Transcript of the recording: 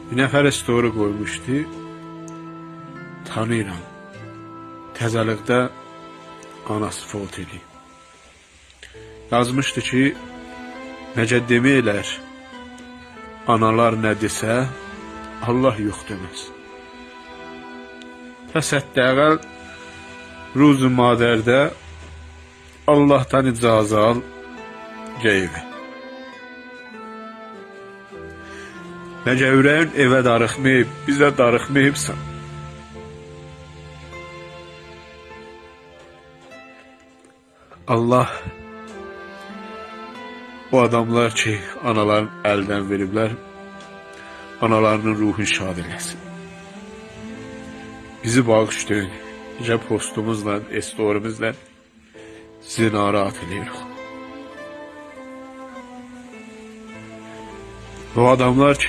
Bir nəfər story qoymuşdu. Tanıyıram. Təzəlikdə anası fot edib. Yazmışdı ki, necə deməklər, analar nə desə, Allah yox deməz. Pəs hətta ruzu madərdə Allah'tan icazə al, geyvi. Necə ürəyin evə darıxmayıb, bizə darıxmayıbsan. Allah o adamlar ki, anaların əldən veriblər, analarının ruhunu şad eləsin. Bizi bağışlayın. Necə postumuzla, storimizlə sizi narahat ediyoruz. O adamlar ki,